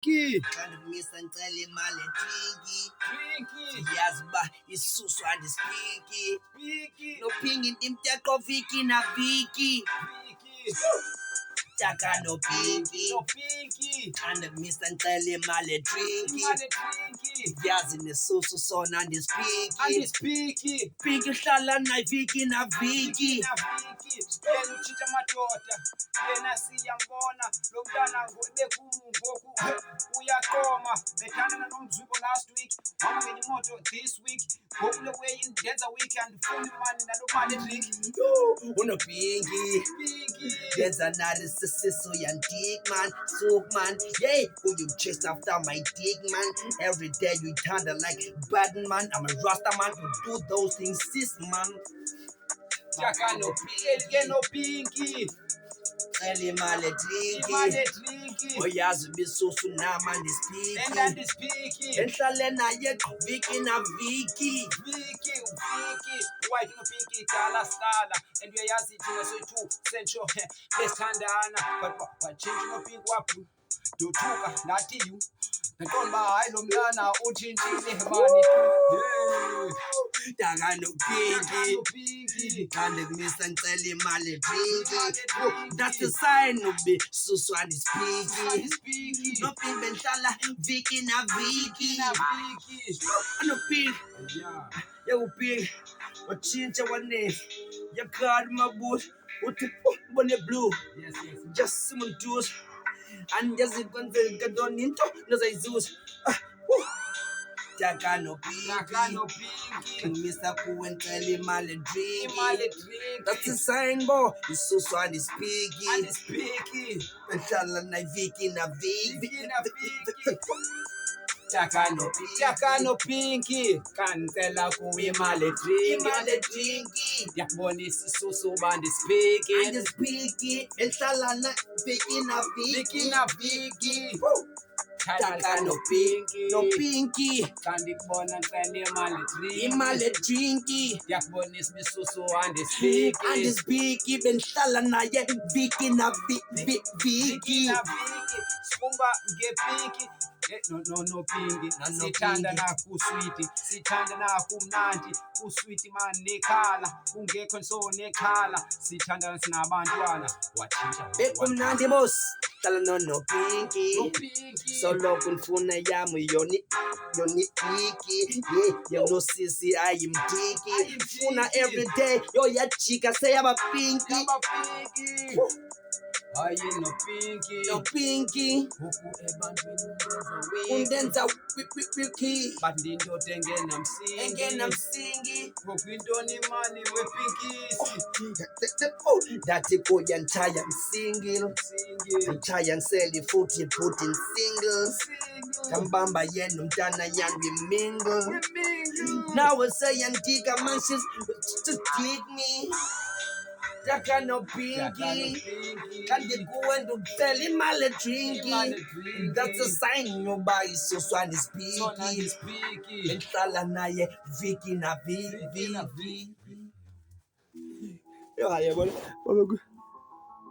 Ki. Ngizisa ngicela imali Twinkie. Yazi ba isusu andispiki. Nopingi imteko Viki na Viki. Taka no Pinky. Ngizisa ngicela imali Twinkie. Yazi nesusu sona andispiki. Pinky hlala nayi Viki na Viki. Yena utshintsha amadoda, yena siyambona lo mntana ngoku uyaqoma. Bethandana nomzwibo last week, wama ngenye imoto this week. Ngoku le way ndenza week andifuni imali nalo mali edrink. Unopinky. Yenza nali sisiso yandick man, soak man. Yeah, who you chase after my dick man. Every day you thunder like bad man. I'm a rasta man who do those things, sis man. Taka no Pinky. Ngicela imali Twinkie. Oyazi bisusu nama andispiki. Enhlale naye Viki na Viki. White no Pinky dala sala. And uyayazi thina soyi-2 Central lesithandana. But wachintsha no Pinky waphu dothuka nathi you. Ngaqonda uba hayi lo mntana utshintshile bani. Taka no Pinky. Kanti kumisa ngicela imali Twinkie. That's the sign ubi susu andispiki. No Pinky benhlala Viki na Viki. No Pinky. Yo Pinky. Wachintsha wane. Yakhala mabush. Uthi ubone blue. Just someone does. And just it kwenzeka ntoni into nozayizuza. Taka no Pinky. Ngimisa kuwe ngicela imali Twinkie. That's the sign bo isusu andispiki. Benhlala nayi Viki na Viki. Taka no Pinky. Kanicela kuwe imali Twinkie. Ndiyakubonisa isusu uba ndispiki. Andispiki. Benhlala nayi Viki na Viki. Taka no Pinky. Kanti kubona ngicela Imali Twinkie. ndiyakubonisa ibisusu andispiki. Andispiki. Benhlala naye Viki na Viki. Sikumba ngepinki. No Pinky. Sithanda nakho uswiti. Sithanda nakho umnandi. Uswiti man nekhala. Ungekho nso nekhala. Sithandana sinabantwana. Watshintsha. Bekumnandi boss. Hlala no Pinky. Solo kunfuna yami yoni Iki. Yeah, no sisi ayimdiki. Funa every day. Yo yajika seyaba Pinky. Hayi no Pinky. Huku ebantwini Undenza wiki. but ndindoda engena Msingi. Huku intoni imali wepinkisi. Dathi kuya ngitshaya single. Ngitshaya ngiseli futhi putting singles. Ngambamba yena umntana yami mingle. Now I say andika man she's to dig me. Taka no Pinky. Kanti kuwe ngicela imali Twinkie. That's a sign yoba isusu andispiki. Benhlala naye Viki na Viki. Yo hayi yabona.